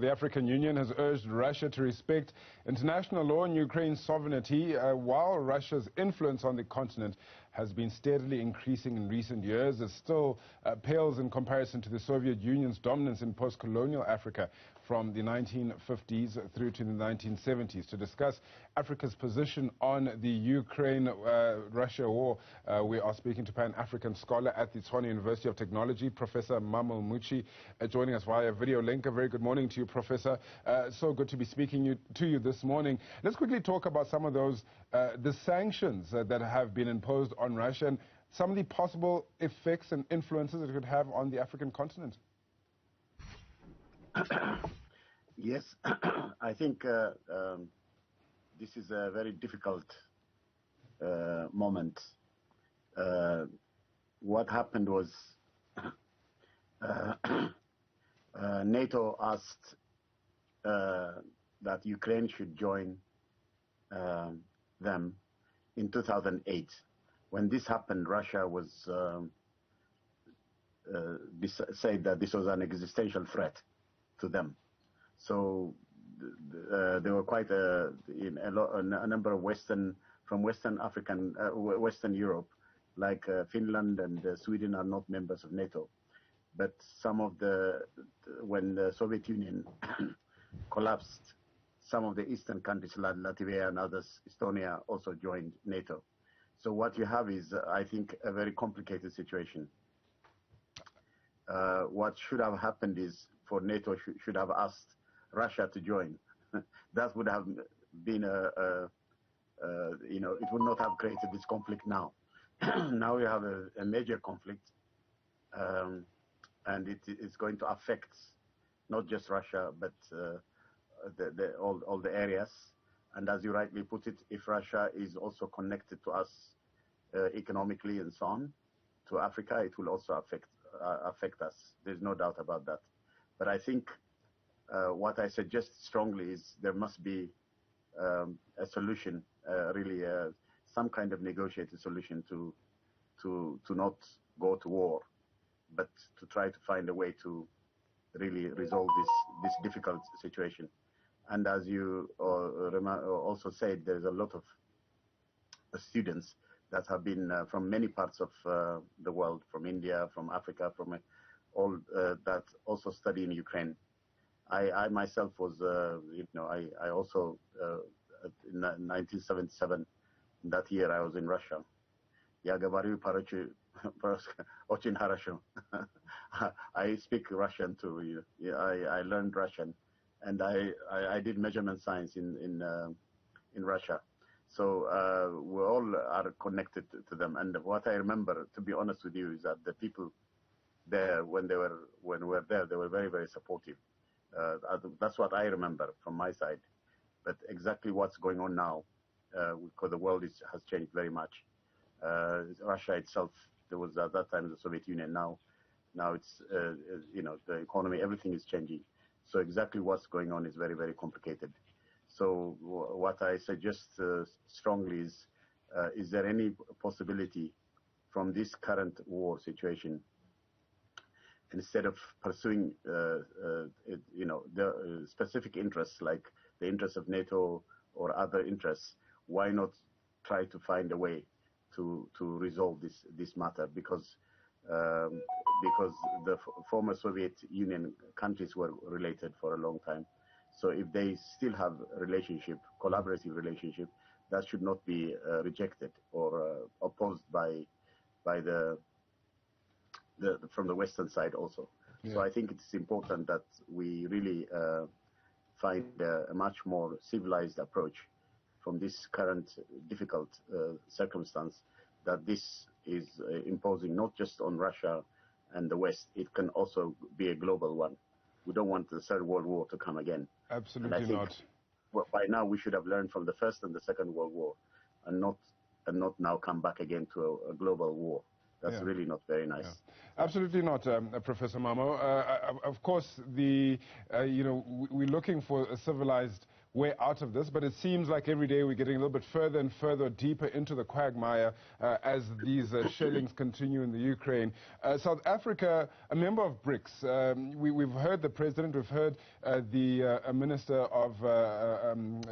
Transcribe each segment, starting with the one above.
The African Union has urged Russia to respect international law and Ukraine's sovereignty, while Russia's influence on the continent has been steadily increasing in recent years. It still pales in comparison to the Soviet Union's dominance in post-colonial Africa from the 1950s through to the 1970s. To discuss Africa's position on the Ukraine-Russia war, we are speaking to Pan-African scholar at the Tshwane University of Technology, Professor Mammo Muchie, joining us via video link. A very good morning to you, Professor. So good to be speaking to you this morning. Let's quickly talk about some of those, the sanctions that have been imposed on Russia and some of the possible effects and influences it could have on the African continent. Yes, I think this is a very difficult moment. What happened was NATO asked that Ukraine should join them in 2008. When this happened, Russia was said that this was an existential threat to them. So there were quite a number of Western Europe, like Finland and Sweden, are not members of NATO. But some of when the Soviet Union collapsed, some of the eastern countries, like Latvia and others, Estonia, also joined NATO. So what you have is, I think, a very complicated situation. What should have happened is, for NATO should have asked Russia to join. That would have been it would not have created this conflict now. Now we have a major conflict, and it is going to affect not just Russia, but all the areas. And as you rightly put it, if Russia is also connected to us economically and so on, to Africa, it will also affect us. There's no doubt about that. But I think what I suggest strongly is there must be a solution, really some kind of negotiated solution to not go to war, but to try to find a way to really resolve this difficult situation. And as you also said, there's a lot of students that have been from many parts of the world, from India, from Africa, from all that also study in Ukraine. I myself was, I also, in 1977, that year I was in Russia. I speak Russian too. I learned Russian, and I did measurement science in Russia. So we all are connected to them. And what I remember, to be honest with you, is that the people there, when we were there, they were very, very supportive. That's what I remember from my side. But exactly what's going on now, because the world has changed very much. Russia itself, there was at that time the Soviet Union. Now it's the economy, everything is changing. So exactly what's going on is very, very complicated. So what I suggest strongly is there any possibility from this current war situation, instead of pursuing the specific interests like the interests of NATO or other interests, why not try to find a way to resolve this matter? Because the former Soviet Union countries were related for a long time. So if they still have a relationship, collaborative relationship, that should not be rejected or opposed by from the Western side also. Yeah. So I think it's important that we really find a much more civilized approach from this current difficult circumstance that this is imposing not just on Russia and the West. It can also be a global one. We don't want the Third World War to come again. Absolutely not. By now we should have learned from the First and the Second World War, and not now come back again to a global war. That's really not very nice. Yeah. Absolutely not, Professor Mammo. Of course, we're looking for a civilized way out of this, but it seems like every day we're getting a little bit further and further deeper into the quagmire as these shellings continue in the Ukraine. South Africa, a member of BRICS, we've heard the president, we've heard the Minister of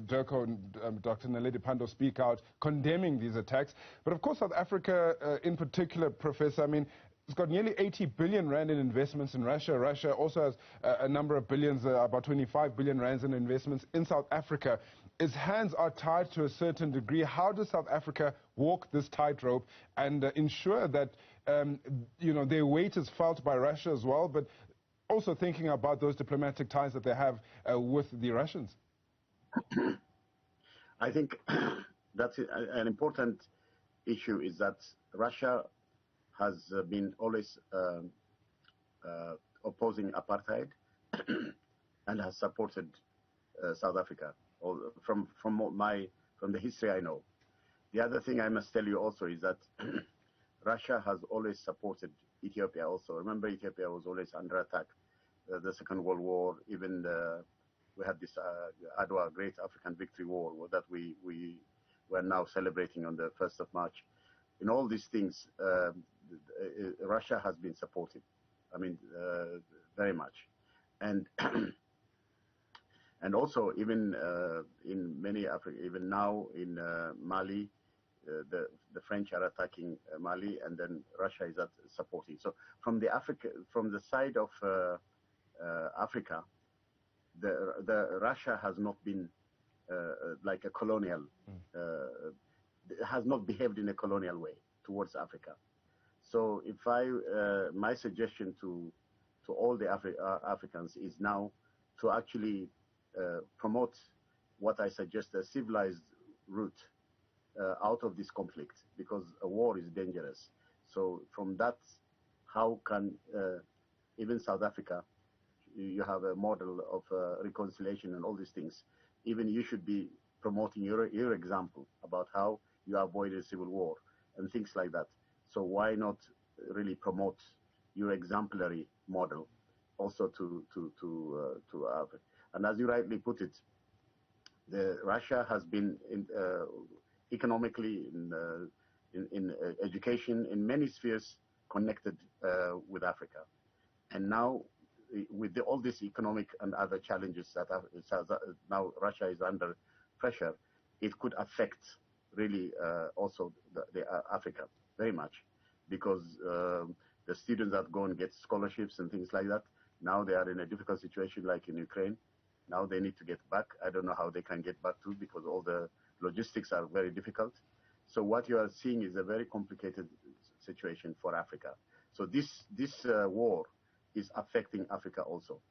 DIRCO, Dr. Naledi Pandor, speak out condemning these attacks. But of course, South Africa in particular, Professor, I mean, it's got nearly 80 billion rand in investments in Russia. Russia also has a number of billions, about 25 billion rands in investments in South Africa. Its hands are tied to a certain degree. How does South Africa walk this tightrope and ensure that their weight is felt by Russia as well, but also thinking about those diplomatic ties that they have with the Russians? I think that's an important issue, is that Russia has been always opposing apartheid and has supported South Africa from the history I know. The other thing I must tell you also is that Russia has always supported Ethiopia also. Remember, Ethiopia was always under attack. The Second World War, even we had this Adwa Great African Victory War that we were now celebrating on the 1st of March. In all these things, Russia has been supportive. I mean, very much. And and also even in many Africa, even now in Mali, the French are attacking Mali, and then Russia is supporting. So from the side of Africa, the Russia has not been like a colonial, has not behaved in a colonial way towards Africa. So if my suggestion to all the Africans is now to actually promote what I suggest, a civilized route out of this conflict, because a war is dangerous. So from that, how can even South Africa, you have a model of reconciliation and all these things, even you should be promoting your example about how you avoided civil war and things like that. So why not really promote your exemplary model also to Africa? And as you rightly put it, Russia has been economically, in education, in many spheres connected with Africa. And now, with all these economic and other challenges that now Russia is under pressure, it could affect really also the Africa very much, because the students that go and get scholarships and things like that, now they are in a difficult situation like in Ukraine. Now they need to get back. I don't know how they can get back to, because all the logistics are very difficult. So what you are seeing is a very complicated situation for Africa. So this war is affecting Africa also,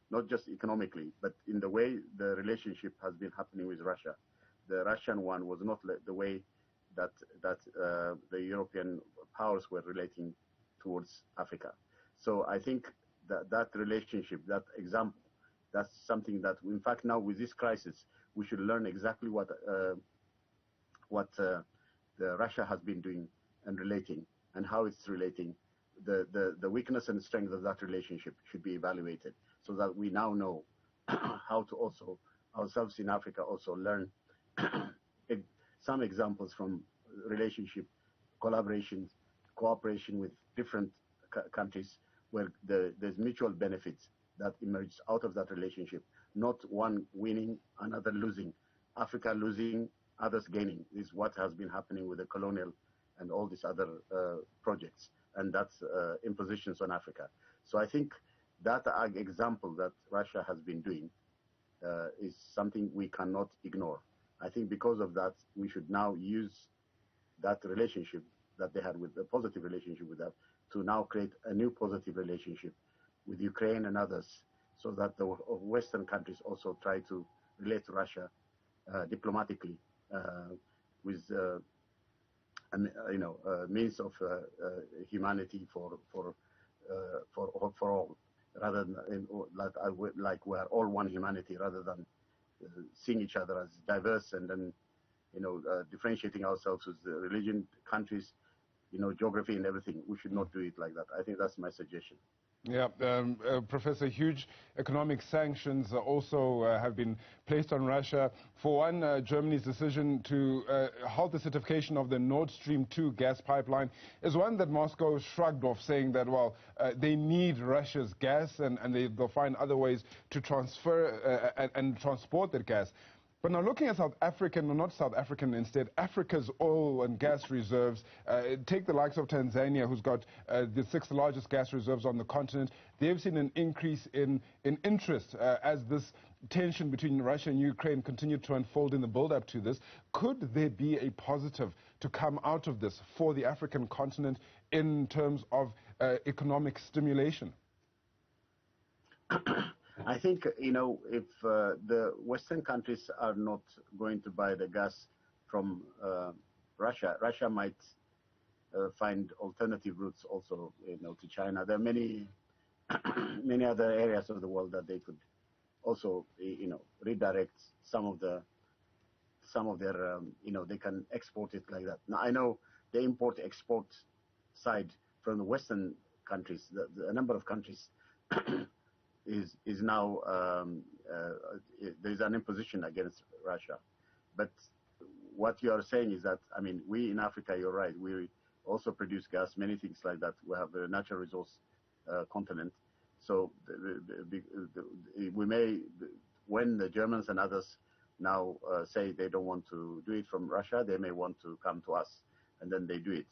not just economically, but in the way the relationship has been happening with Russia. The Russian one was not the way that the European powers were relating towards Africa. So I think that relationship, that example, that's something that, in fact, now with this crisis, we should learn exactly what Russia has been doing and relating, and how it's relating. The weakness and strength of that relationship should be evaluated, so that we now know how to also ourselves in Africa also learn some examples from relationship, collaboration, cooperation with different countries, where there's mutual benefits that emerge out of that relationship, not one winning, another losing. Africa losing, others gaining is what has been happening with the colonial and all these other projects, and that's impositions on Africa. So I think that example that Russia has been doing is something we cannot ignore. I think because of that, we should now use that relationship that they had, with a positive relationship with that, to now create a new positive relationship with Ukraine and others, so that the Western countries also try to relate to Russia diplomatically with means of humanity for all, rather than like we are all one humanity, rather than seeing each other as diverse and then differentiating ourselves with the religion, countries, geography and everything. We should not do it like that. I think that's my suggestion. Yeah, Professor, huge economic sanctions also have been placed on Russia. For one, Germany's decision to halt the certification of the Nord Stream 2 gas pipeline is one that Moscow shrugged off, saying that, well, they need Russia's gas and they'll find other ways to transfer and transport that gas. But now looking at South African, or not South African instead, Africa's oil and gas reserves, take the likes of Tanzania, who's got the 6th largest gas reserves on the continent. They've seen an increase in interest as this tension between Russia and Ukraine continued to unfold in the build-up to this. Could there be a positive to come out of this for the African continent in terms of economic stimulation? I think, if the Western countries are not going to buy the gas from Russia, Russia might find alternative routes also, to China. There are many, many other areas of the world that they could also, redirect some of their, they can export it like that. Now, I know the import-export side from the Western countries, the number of countries is now, there's an imposition against Russia. But what you are saying is that, we in Africa, you're right, we also produce gas, many things like that. We have a natural resource continent. So we may, when the Germans and others now say they don't want to do it from Russia, they may want to come to us, and then they do it.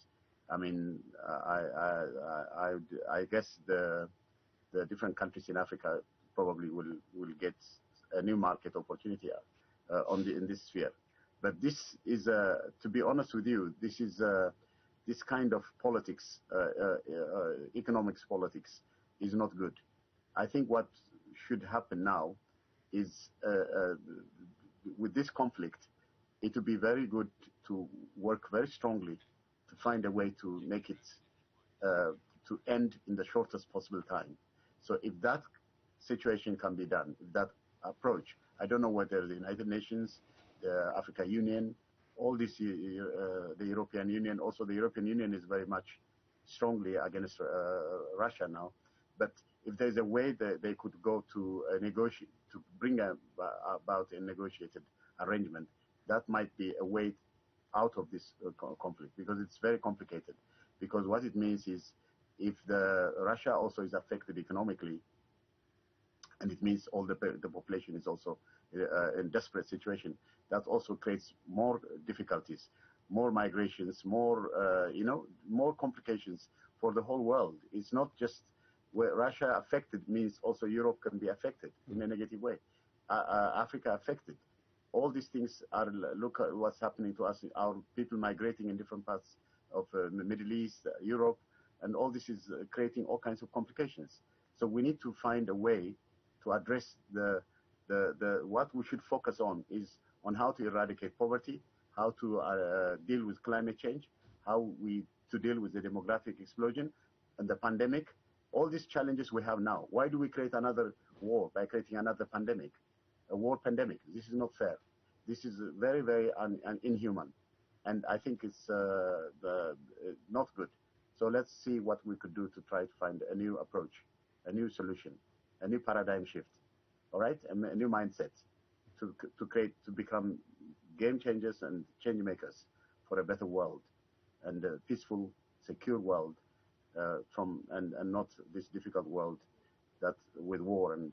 I guess the different countries in Africa probably will get a new market opportunity in this sphere. But this is, to be honest with you, this is this kind of politics, economics politics, is not good. I think what should happen now is, with this conflict, it would be very good to work very strongly to find a way to make it to end in the shortest possible time. So if that situation can be done, if that approach, I don't know whether the United Nations, the African Union, all this, the European Union, also the European Union is very much strongly against Russia now. But if there's a way that they could go to negotiate, to bring about a negotiated arrangement, that might be a way out of this conflict, because it's very complicated. Because what it means is, if Russia also is affected economically, and it means all the population is also in desperate situation, that also creates more difficulties, more migrations, more more complications for the whole world. It's not just where Russia affected means also Europe can be affected in a negative way. Africa affected. All these things are, look at what's happening to us, our people migrating in different parts of the Middle East, Europe, and all this is creating all kinds of complications. So we need to find a way to address what we should focus on is on how to eradicate poverty, how to deal with climate change, how to deal with the demographic explosion and the pandemic. All these challenges we have now. Why do we create another war by creating another pandemic, a war pandemic? This is not fair. This is very, very inhuman, and I think it's not good. So let's see what we could do to try to find a new approach, a new solution, a new paradigm shift, all right, a new mindset to become game changers and change makers for a better world and a peaceful, secure world, and not this difficult world that with war and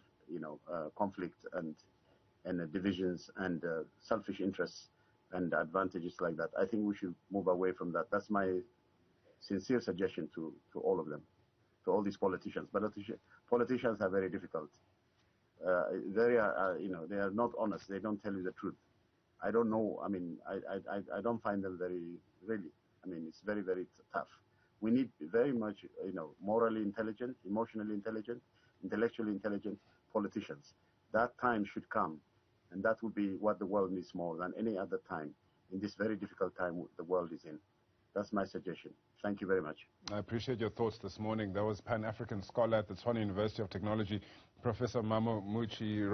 conflict and divisions and selfish interests and advantages like that. I think we should move away from that. That's my sincere suggestion to all of them, to all these politicians. But politicians are very difficult. They are not honest. They don't tell you the truth. I don't know. I don't find them really. It's very, very tough. We need very much, morally intelligent, emotionally intelligent, intellectually intelligent politicians. That time should come, and that would be what the world needs more than any other time in this very difficult time the world is in. That's my suggestion. Thank you very much. I appreciate your thoughts this morning. That was Pan-African scholar at the Tshwane University of Technology, Professor Mammo Muchie.